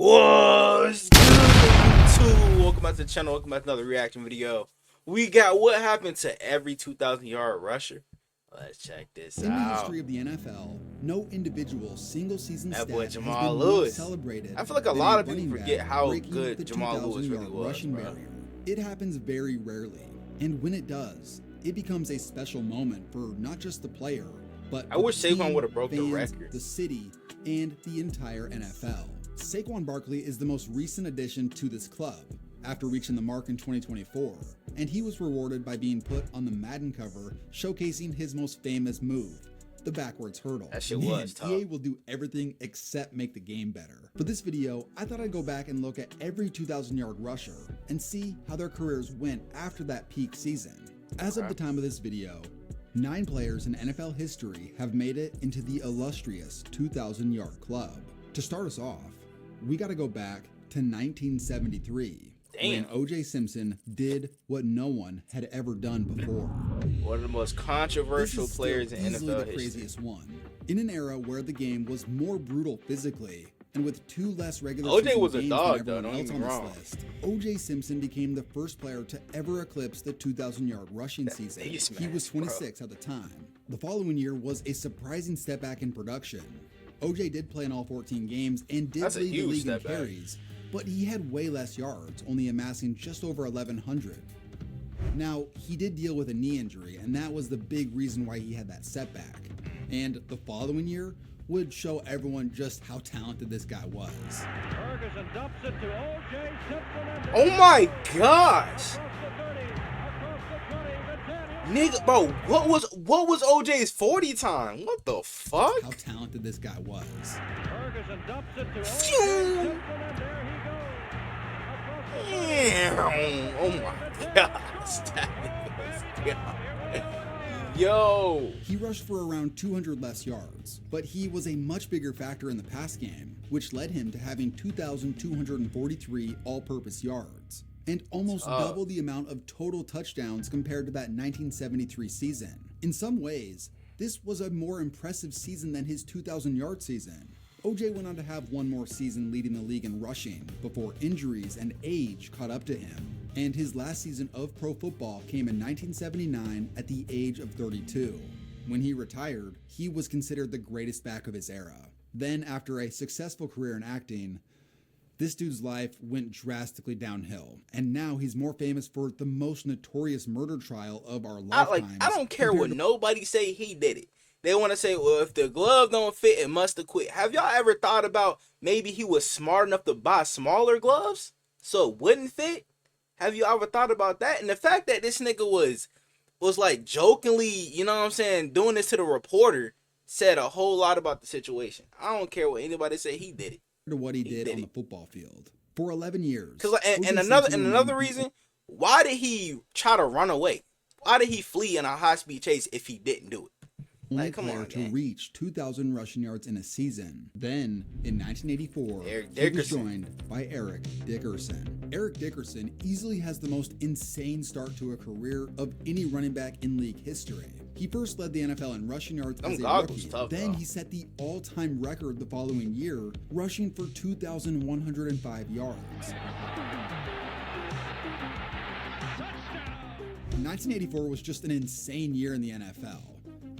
What's good, YouTube? Welcome back to the channel. Welcome back to another reaction video. We got what happened to every 2,000-yard rusher. Let's check this out. In the history of the NFL, no individual single-season stat boy has Jamal been Lewis more celebrated. I feel like a than lot of running people forget back how breaking good the Jamal Lewis really 2,000-yard was, rushing bro. barrier. It happens very rarely, and when it does, it becomes a special moment for not just the player, but I wish the Saquon team, would have broke the fans, record. the city, and the entire NFL. Saquon Barkley is the most recent addition to this club after reaching the mark in 2024, and he was rewarded by being put on the Madden cover showcasing his most famous move, the backwards hurdle. That shit was tough. EA will do everything except make the game better. For this video, I thought I'd go back and look at every 2,000-yard rusher and see how their careers went after that peak season. As of the time of this video, 9 players in NFL history have made it into the illustrious 2,000-yard club. To start us off, we gotta go back to 1973. When OJ Simpson did what no one had ever done before. One of the most controversial This is players in easily NFL the history. craziest one. In an era where the game was more brutal physically, and with 2 less regular OJ season was a games dog, than though, everyone don't else get on me this wrong. list, OJ Simpson became the first player to ever eclipse the 2,000-yard rushing season. face He was mask, bro. 26 at the time. The following year was a surprising step back in production. OJ did play in all 14 games and did That's a lead the huge league in step back. carries, but he had way less yards, only amassing just over 1,100. Now, he did deal with a knee injury, and that was the big reason why he had that setback. And the following year would show everyone just how talented this guy was. Ferguson dumps it to OJ Simpson. Oh my gosh! Across the 30, across the 20, the 10. Nigga, bro, what was OJ's 40 time? What the fuck? How talented this guy was. Ferguson dumps it to OJ Phew. Simpson, and there he goes. Across the 30. Damn. Oh my gosh. That nigga was gone. Yo. He rushed for around 200 less yards, but he was a much bigger factor in the pass game, which led him to having 2,243 all-purpose yards, and almost double the amount of total touchdowns compared to that 1973 season. In some ways, this was a more impressive season than his 2,000-yard season. OJ went on to have one more season leading the league in rushing before injuries and age caught up to him, and his last season of pro football came in 1979 at the age of 32. When he retired, he was considered the greatest back of his era. Then, after a successful career in acting, this dude's life went drastically downhill, and now he's more famous for the most notorious murder trial of our lifetimes. I don't care what compared to nobody say, he did it. They want to say, well, if the glove don't fit, it must have quit. Have y'all ever thought about maybe he was smart enough to buy smaller gloves so it wouldn't fit? Have you ever thought about that? And the fact that this nigga was like jokingly, you know what I'm saying, doing this to the reporter said a whole lot about the situation. I don't care what anybody say, he did it. to what he did on the football field. For 11 years. Cause and OJ another Simpson another remained- reason, why did he try to run away? Why did he flee in a high speed chase if he didn't do it? only Like, come player on, to man. reach 2,000 rushing yards in a season. Then, in 1984, Eric he was Dickerson. joined by Eric Dickerson. Eric Dickerson easily has the most insane start to a career of any running back in league history. He first led the NFL in rushing yards Them as a goggles rookie. tough, Then though. he set the all-time record the following year, rushing for 2,105 yards. 1984 was just an insane year in the NFL.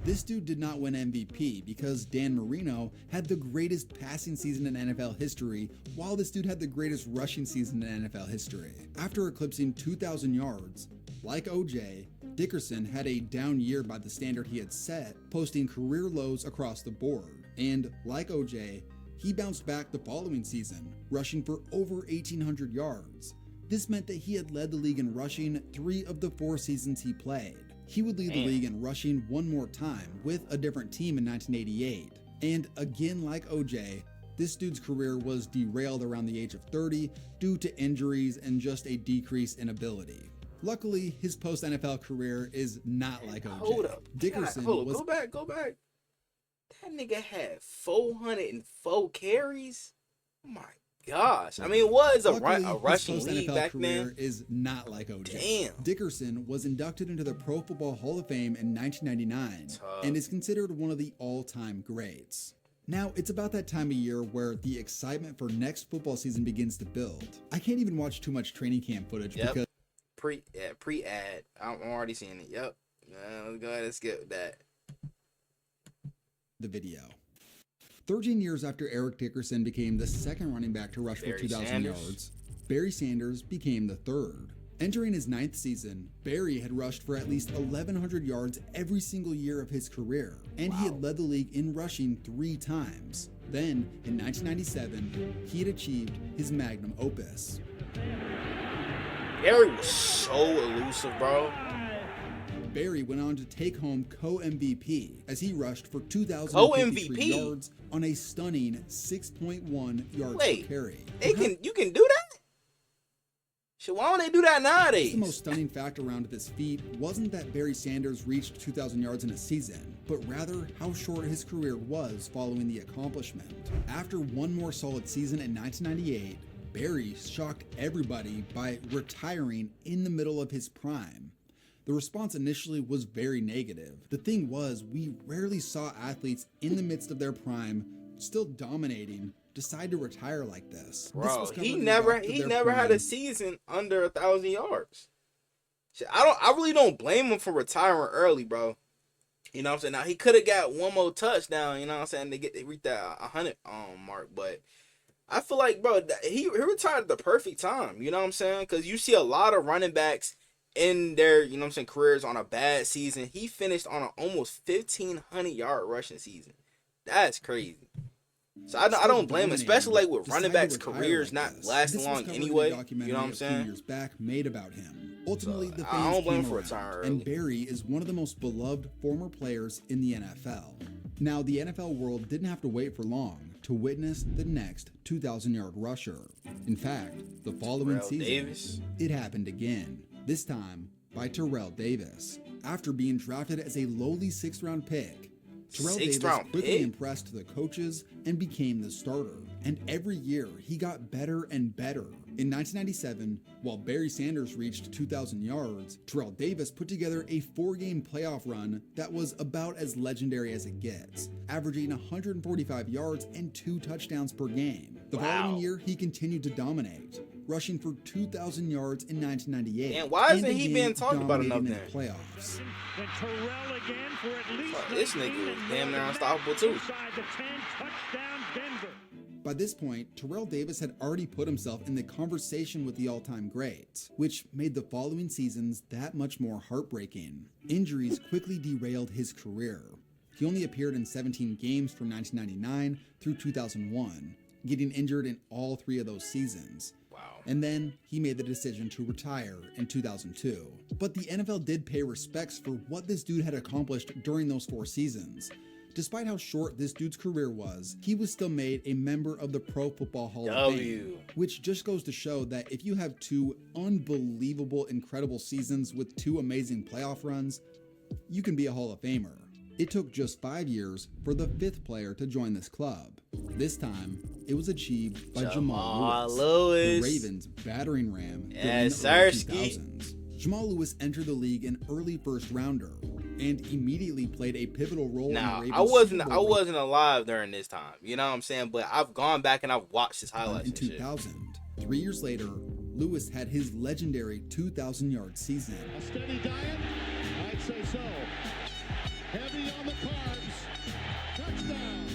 This dude did not win MVP because Dan Marino had the greatest passing season in NFL history, while this dude had the greatest rushing season in NFL history. After eclipsing 2,000 yards, like OJ, Dickerson had a down year by the standard he had set, posting career lows across the board. And like OJ, he bounced back the following season, rushing for over 1,800 yards. This meant that he had led the league in rushing 3 of the 4 seasons he played. He would lead the league in rushing one more time with a different team in 1988. And again, like OJ, this dude's career was derailed around the age of 30 due to injuries and just a decrease in ability. Luckily, his post-NFL career is not like OJ. Hold up. Dickerson God, hold was up. Go back. That nigga had 404 carries. Oh my gosh. I mean, it was a Luckily, rushing his league post-NFL back career then. is not like OJ. Damn. Dickerson was inducted into the Pro Football Hall of Fame in 1999 Tough. and is considered one of the all-time greats. Now, it's about that time of year where the excitement for next football season begins to build. I can't even watch too much training camp footage because pre-ad. I'm already seeing it. Yep. Let's go ahead and skip that. The video. 13 years after Eric Dickerson became the second running back to rush for 2,000 yards, Barry Sanders became the third. Entering his 9th season, Barry had rushed for at least 1,100 yards every single year of his career, and he had led the league in rushing 3 times. Then, in 1997, he had achieved his magnum opus. Barry was so elusive, bro. Barry went on to take home co-MVP as he rushed for 2,053 yards on a stunning 6.1 yards per carry. You can do that? Shit, why don't they do that nowadays? The most stunning fact around this feat wasn't that Barry Sanders reached 2,000 yards in a season, but rather how short his career was following the accomplishment. After one more solid season in 1998, Barry shocked everybody by retiring in the middle of his prime. The response initially was very negative. The thing was, we rarely saw athletes in the midst of their prime, still dominating, decide to retire like this. Bro, he never had a season under 1,000 yards. I really don't blame him for retiring early, bro. You know what I'm saying? Now he could have got one more touchdown, you know what I'm saying, to reach that 100 mark, but I feel like, bro, he retired at the perfect time, you know what I'm saying? Because you see a lot of running backs in their, you know what I'm saying, careers on a bad season. He finished on an almost 1,500 yard rushing season. That's crazy. So I don't blame him, especially like with running backs' careers not lasting long anyway. You know what I'm saying? Years back made about him. Ultimately, the I fans don't blame came him for around, retiring early. and Barry is one of the most beloved former players in the NFL. Now, the NFL world didn't have to wait for long to witness the next 2,000-yard rusher. In fact, the following season, it happened again. This time by Terrell Davis. After being drafted as a lowly 6th-round pick, Terrell Davis quickly impressed the coaches and became the starter. And every year, he got better and better. In 1997, while Barry Sanders reached 2,000 yards, Terrell Davis put together a 4-game playoff run that was about as legendary as it gets, averaging 145 yards and 2 touchdowns per game. The following year, he continued to dominate, rushing for 2,000 yards in 1998. And why isn't he being talked about enough in the then? playoffs? This nigga was damn near unstoppable too. By this point, Terrell Davis had already put himself in the conversation with the all-time greats, which made the following seasons that much more heartbreaking. Injuries quickly derailed his career. He only appeared in 17 games from 1999 through 2001, getting injured in all 3 of those seasons. And then he made the decision to retire in 2002. But the NFL did pay respects for what this dude had accomplished during those 4 seasons. Despite how short this dude's career was, he was still made a member of the Pro Football Hall of Fame, which just goes to show that if you have 2 unbelievable, incredible seasons with 2 amazing playoff runs, you can be a Hall of Famer. It took just 5 years for the 5th player to join this club. This time, it was achieved by Jamal Lewis, the Ravens' battering ram during the early 2000s. Jamal Lewis entered the league an early first-rounder and immediately played a pivotal role in the Ravens' I wasn't alive during this time, you know what I'm saying? But I've gone back and I've watched his highlights in 2000. 3 years later, Lewis had his legendary 2,000-yard season. A steady diet? I'd say so. Heavy on the carbs. Touchdown.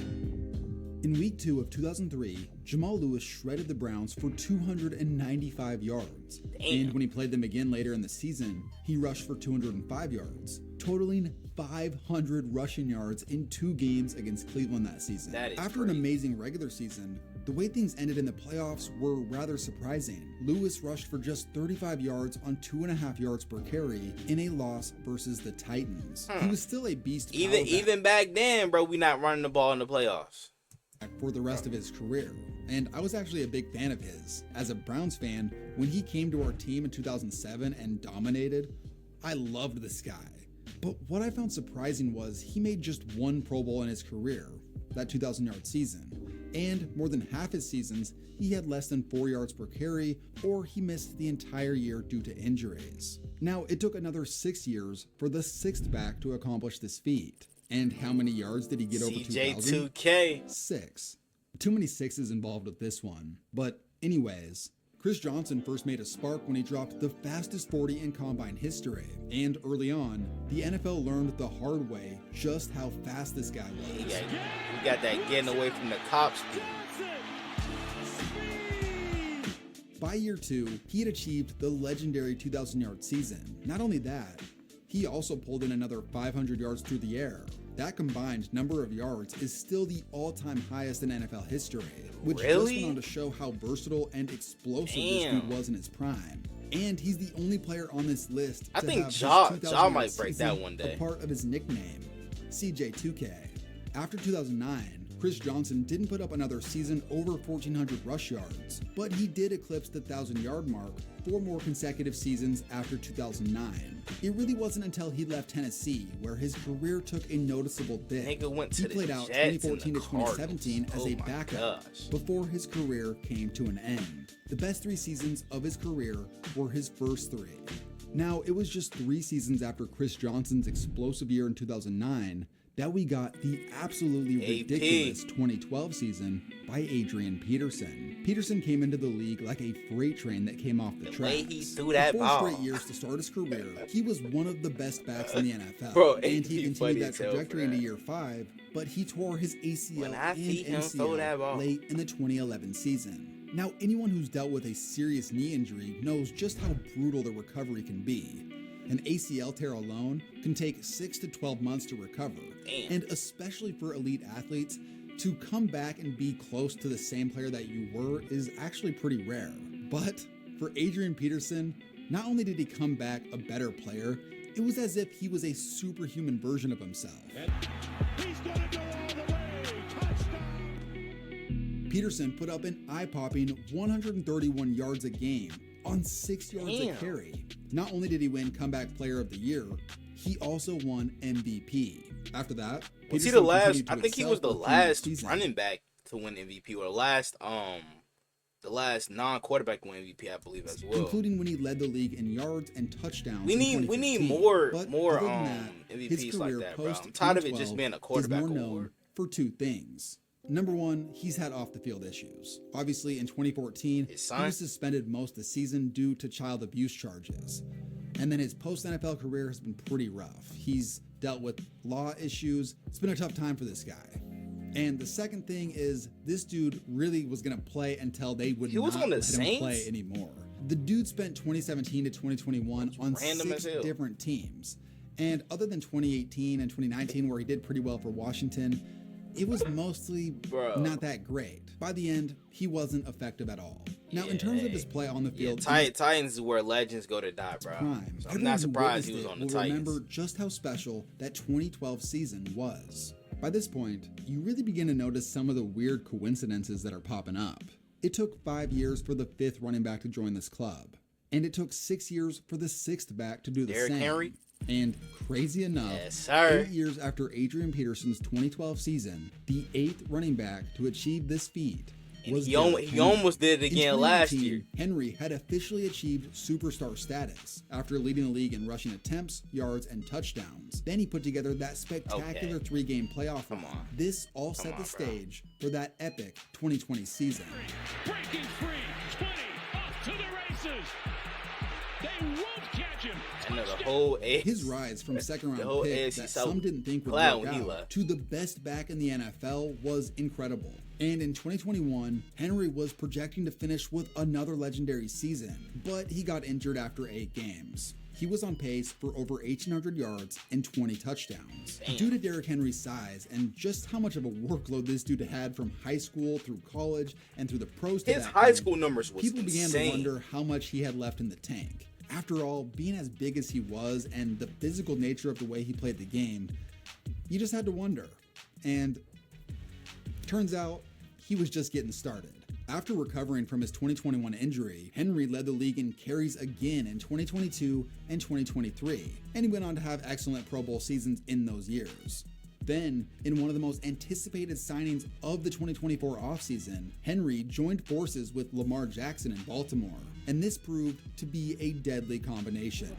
In week 2 of 2003, Jamal Lewis shredded the Browns for 295 yards. And when he played them again later in the season, he rushed for 205 yards, totaling 500 rushing yards in 2 games against Cleveland that season. After an amazing regular season, the way things ended in the playoffs were rather surprising. Lewis rushed for just 35 yards on 2.5 yards per carry in a loss versus the Titans. He was still a beast. Even back then, bro, we not running the ball in the playoffs for the rest of his career. And I was actually a big fan of his. As a Browns fan, when he came to our team in 2007 and dominated, I loved this guy. But what I found surprising was he made just 1 Pro Bowl in his career, that 2,000-yard season. And more than half his seasons, he had less than 4 yards per carry, or he missed the entire year due to injuries. Now, it took another 6 years for the 6th back to accomplish this feat. And how many yards did he get over 2,000? CJ2K. 6. Too many sixes involved with this one. But anyways, Chris Johnson first made a spark when he dropped the fastest 40 in combine history. And early on, the NFL learned the hard way just how fast this guy was. We got that getting away from the cops. By year 2, he had achieved the legendary 2,000-yard season. Not only that, he also pulled in another 500 yards through the air. That combined number of yards is still the all-time highest in NFL history, which just went on to show how versatile and explosive this dude was in his prime. And he's the only player on this list I to think have Ja might break that one day. A part of his nickname, CJ2K. After 2009, Chris Johnson didn't put up another season over 1,400 rush yards, but he did eclipse the 1,000-yard mark 4 more consecutive seasons after 2009. It really wasn't until he left Tennessee where his career took a noticeable dip. Nigga went to He played out 2014 to 2017 as a backup before his career came to an end. The best 3 seasons of his career were his first 3. Now, it was just 3 seasons after Chris Johnson's explosive year in 2009 that we got the absolutely ridiculous 2012 season by Adrian Peterson. Peterson came into the league like a freight train that came off the tracks. Way he threw that For 4 ball. straight years to start his career, he was one of the best backs in the NFL. Bro, and he AD funny continued that as hell trajectory for into that. year 5, but he tore his ACL When I and see him throw that ball. MCL late in the 2011 season. Now, anyone who's dealt with a serious knee injury knows just how brutal the recovery can be. An ACL tear alone can take 6 to 12 months to recover, and especially for elite athletes, to come back and be close to the same player that you were is actually pretty rare. But for Adrian Peterson, not only did he come back a better player, it was as if he was a superhuman version of himself. He's gonna go all the way. Touchdown. Peterson put up an eye-popping 131 yards a game on 6 yards a carry. Not only did he win Comeback Player of the Year, he also won MVP. After that, Was he Peterson the last? continued to I think he excel was the for 3 more last seasons. running back to win MVP, or the last non-quarterback to win MVP, I believe, as well. Including when he led the league in yards and touchdowns. We in need 2015. more But more other than that, his MVPs like career that, bro. post I'm tired of it 2012 just being a is quarterback more known award. for 2 things. Number 1, he's had off-the-field issues. Obviously, in 2014, His he son? was suspended most of the season due to child abuse charges. And then his post-NFL career has been pretty rough. He's dealt with law issues. It's been a tough time for this guy. And the second thing is, this dude really was going to play until they would He was not on the let him Saints? play anymore. The dude spent 2017 to 2021 on random 6 as hell. different teams. And other than 2018 and 2019, where he did pretty well for Washington, it was mostly Bro. not that great. By the end, he wasn't effective at all. Now, in terms of his play on the Yeah, field, Titans is where legends go to die, bro. prime. So I'm Everyone not who surprised he was witnessed on it the will Titans. remember just how special that 2012 season was. By this point, you really begin to notice some of the weird coincidences that are popping up. It took 5 years for the 5th running back to join this club, and it took 6 years for the 6th back to do the Derrick same. Henry? And crazy enough, Yes, sir. 8 years after Adrian Peterson's 2012 season, the 8th running back to achieve this feat was He Derrick Henry. almost did it In again last 2018, year. Henry had officially achieved superstar status after leading the league in rushing attempts, yards, and touchdowns. Then he put together that spectacular 3-game playoff Come run. on. This all set on, the bro. stage for that epic 2020 season. Breaking free, 20, off to the races. They won't catch him. I know the whole His rise from second round whole pick AFC that South some didn't think would cloud work when he out left. to the best back in the NFL was incredible. And in 2021, Henry was projecting to finish with another legendary season, but he got injured after 8 games. He was on pace for over 1,800 yards and 20 touchdowns. Damn. Due to Derrick Henry's size and just how much of a workload this dude had from high school through college and through the pros to His that high point, school numbers was people began insane. to wonder how much he had left in the tank. After all, being as big as he was and the physical nature of the way he played the game, you just had to wonder. And turns out, he was just getting started. After recovering from his 2021 injury, Henry led the league in carries again in 2022 and 2023, and he went on to have excellent Pro Bowl seasons in those years. Then, in one of the most anticipated signings of the 2024 offseason, Henry joined forces with Lamar Jackson in Baltimore, and this proved to be a deadly combination.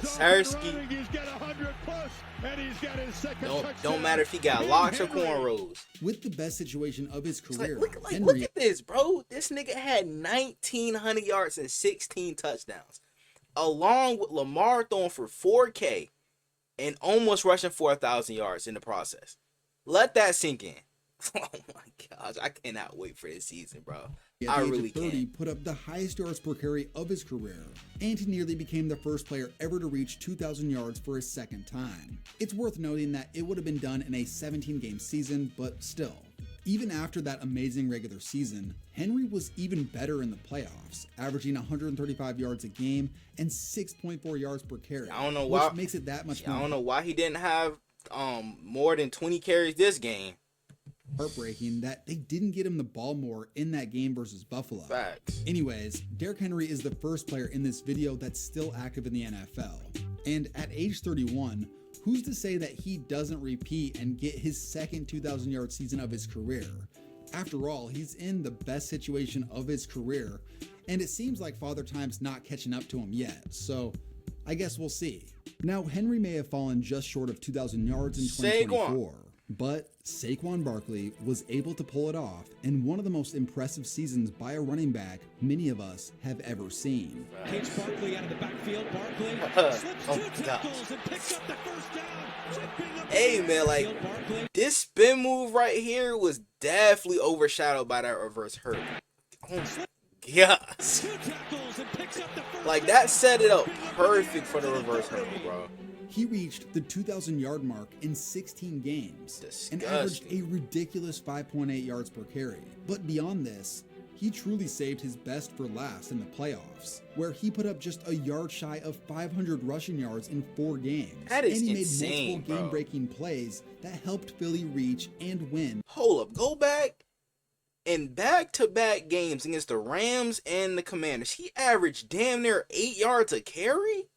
Hersky. He's got 100 plus, and he's got his second Don't matter if he got locks or cornrows. With the best situation of his career, Look Henry at this, bro. This nigga had 1,900 yards and 16 touchdowns, along with Lamar throwing for 4K and almost rushing 4,000 yards in the process. Let that sink in. Oh my gosh, I cannot wait for this season, bro. at I the really age of 30 can. put up the highest yards per carry of his career, and he nearly became the first player ever to reach 2,000 yards for his second time. It's worth noting that it would have been done in a 17-game season, but still. Even after that amazing regular season, Henry was even better in the playoffs, averaging 135 yards a game and 6.4 yards per carry. I don't know why. Which makes it that much more I don't know why he didn't have more than 20 carries this game. heartbreaking that they didn't get him the ball more in that game versus Buffalo. Facts. Anyways, Derrick Henry is the first player in this video that's still active in the NFL. And at age 31, who's to say that he doesn't repeat and get his second 2,000-yard season of his career? After all, he's in the best situation of his career, and it seems like Father Time's not catching up to him yet, so I guess we'll see. Now, Henry may have fallen just short of 2,000 yards in 2024, but Saquon Barkley was able to pull it off in one of the most impressive seasons by a running back many of us have ever seen. Hits Barkley out of the backfield. Barkley slips two tackles and picks up the first down. Hey man, like this spin move right here was definitely overshadowed by that reverse hurdle. Oh my gosh. Like that set it up perfect for the reverse hurdle, bro. He reached the 2,000-yard mark in 16 games and Disgusting. averaged a ridiculous 5.8 yards per carry. But beyond this, he truly saved his best for last in the playoffs, where he put up just a yard shy of 500 rushing yards in 4 games. That is and he insane, made multiple bro. game-breaking plays that helped Philly reach and win. Hold up, go back. In back-to-back games against the Rams and the Commanders, he averaged damn near 8 yards a carry?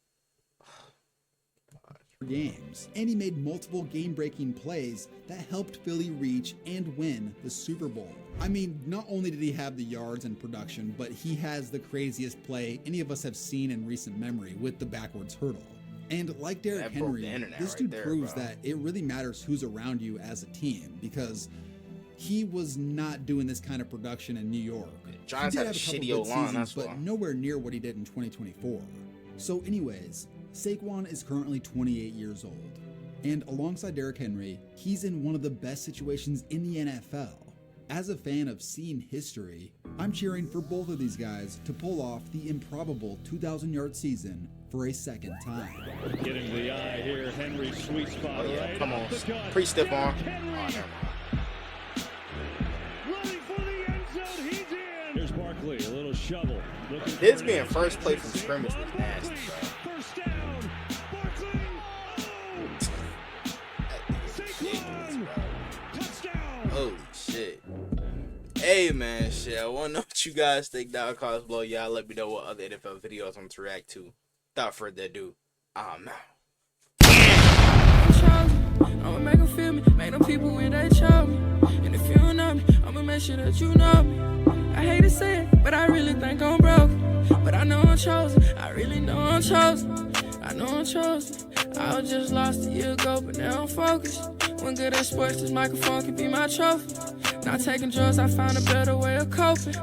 Games, and he made multiple game-breaking plays that helped Philly reach and win the Super Bowl. I mean, not only did he have the yards and production, but he has the craziest play any of us have seen in recent memory with the backwards hurdle. And like Derrick That broke Henry, the internet this right dude there, proves bro. that it really matters who's around you as a team, because he was not doing this kind of production in New York. Giants He did had a have couple shitty good O-line, seasons, that's but why. nowhere near what he did in 2024. So anyways, Saquon is currently 28 years old. And alongside Derrick Henry, he's in one of the best situations in the NFL. As a fan of seeing history, I'm cheering for both of these guys to pull off the improbable 2,000-yard season for a second time. Get into the eye here. Henry, sweet spot. Oh, yeah, right come on. off the gut. Pretty stiff arm. Derrick Oh, Henry. never mind. Running for the end zone, he's in. Here's Barkley, a little shovel. Looking This for being an first play interception. from scrimmage was nasty, bro. First down. Barkley. Saquon. Touchdown. Holy shit. Hey man, shit. I wanna know what you guys think down comments below. Y'all let me know what other NFL videos I'm to react to. Without further ado, I'm out. I'ma make them feel me, make them people when they show me. And if you don't know me, I'ma make sure that you know me. I hate to say it, but I really think I'm broke. But I know I'm chosen, I really know I'm chosen. I know I'm chosen. I was just lost a year ago, but now I'm focused. When good at sports, this microphone can be my trophy. Not taking drugs, I found a better way of coping.